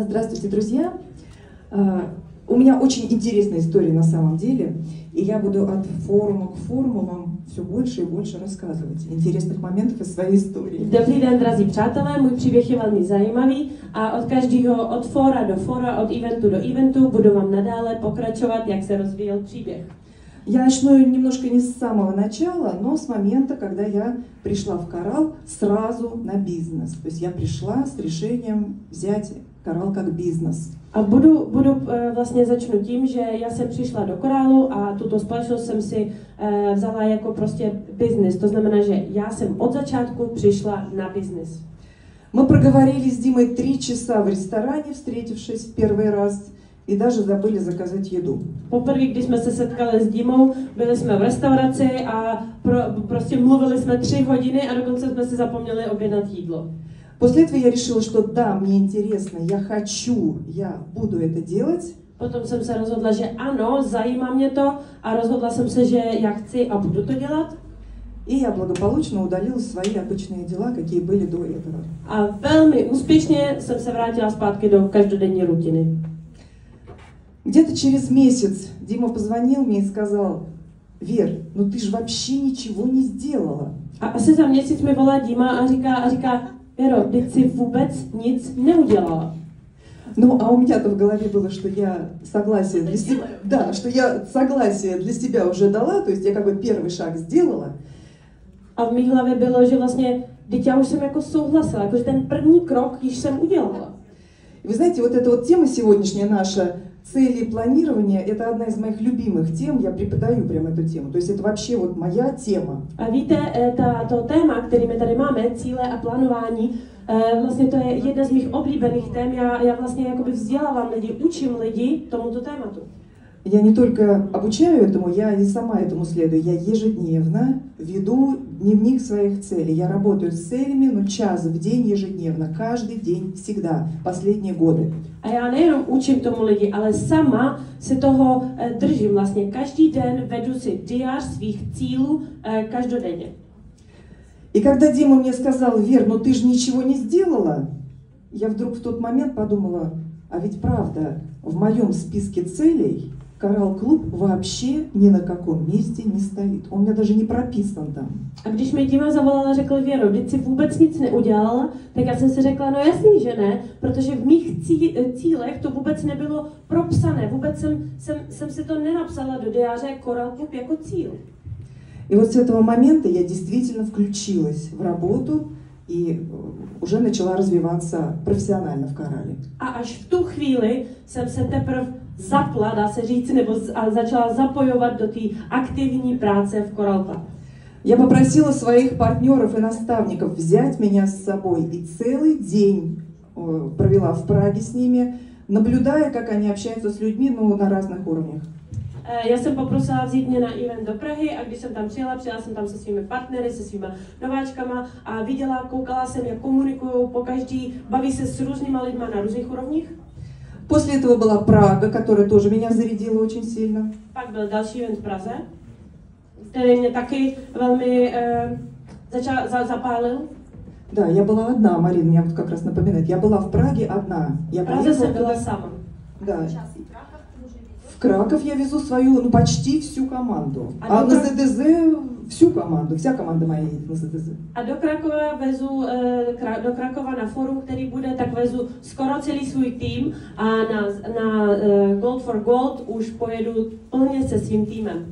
Здравствуйте, друзья! У меня очень интересная история на самом деле, и я буду от форума к форуму вам все больше и больше рассказывать интересных моментов из своей истории. Dobrý den, drazí přátelé, můj příběh je velmi zajímavý a od každého, od fora do fora, od eventu do eventu budu vám nadále pokračovat, jak se rozvíjel příběh. Я начну немножко не с самого начала, но с момента, когда я пришла в Коралл сразу на бизнес. То есть я пришла с решением взять Коралл как бизнес. A vlastně začnu tím, že já jsem přišla do Korálu a tuto společnost jsem si vzala jako prostě business. To znamená, že já jsem od začátku přišla na business. Мы проговорили с Димой 3 часа в ресторане, встретившись в первый раз, и даже забыли заказать еду. Poprvé, když jsme se setkali s Dimou, byli jsme v restauraci a prostě mluvili jsme 3 hodiny a dokonce jsme si zapomněli objednat jídlo. После этого я решила, что да, мне интересно, я хочу, я буду это делать. Potom jsem se rozhodla, že ano, zajímá mě to a rozhodla jsem se, že já chci a budu to dělat. И я благополучно удалила свои обычные дела, какие были до этого. A velmi úspěšně jsem se vrátila zpátky do každodenní rutiny. Где-то через месяц Дима позвонил мне и сказал: Вер, ну ты же вообще ничего не сделала. A asi za měsíc mi volá Dima a říká, Věro, teď si vůbec nic neudělala. Ну, а у меня-то в голове было, что я согласие для себя, да, что я согласие для себя уже дала, то есть я как бы первый шаг сделала. A v mý hlavě bylo, že vlastně, teď já už jsem jako souhlasila, jakože ten první krok již jsem udělala. Вы знаете, вот эта вот тема сегодняшняя наша, цели и планирование, это одна из моих любимых тем, я преподаю прямо эту тему, то есть это вообще вот моя тема. A víte, to téma, který my tady máme, cíle a plánování, vlastně to je jedna z mých oblíbených tém, já vlastně jakoby vzdělávám lidi, učím lidi tomuto tématu. Я не только обучаю этому, я и сама этому следую. Я ежедневно веду дневник своих целей. Я работаю с целями, но час в день ежедневно, каждый день, всегда, последние годы. A já nejenom učím tomu lidi, ale sama si toho držím. Vlastně každý den vedu si diář svých cílů každodenně. И когда Дима мне сказал: Вер, ну ты же ничего не сделала, я вдруг в тот момент подумала: а ведь правда, в моем списке целей Коралл-клуб вообще ни на каком месте не стоит. Он у меня даже не прописан там. A když mi Dima zavolala a řekl: Věro, když si vůbec nic neudělala, tak já jsem si řekla: no jasný, že ne, protože v mých cílech to vůbec nebylo propsané, vůbec jsem si to nenapsala do diáře Korall-klub jako cíl. И вот с этого момента я действительно включилась в работу и уже начала развиваться профессионально в Коралле. A až v tu chvíli jsem se teprve zapla, dá se říct, nebo začala zapojovat do té aktivní práce v Korall Club. Я попросила своих партнеров и наставников взять меня с собой и целый день провела в Праге с ними, наблюдая, как они общаются с людьми, ну, на разных уровнях. Já jsem poprosila vzít mě na event do Prahy a když jsem tam přijela jsem tam se svými partnery, se svými nováčkama a koukala jsem, jak komunikujou po každý, baví se s různýma lidma na různých úrovních. После этого была Прага, которая тоже меня зарядила очень сильно. Pak byl další event v Praze, který mě taky velmi zapálil. Да, я была одна, Марина меня вот как раз напоминает. Я была в Праге одна. Я Praze jsem byla sama. Да. В Краков я везу свою, ну, почти всю команду. А на ЗДЗ всю команду, вся команда моя едет на ЗДЗ. A do Krakova vezu, do Krakova na forum, který bude, tak vezu skoro celý svůj tým a na Gold for Gold už pojedu plně se svým týmem.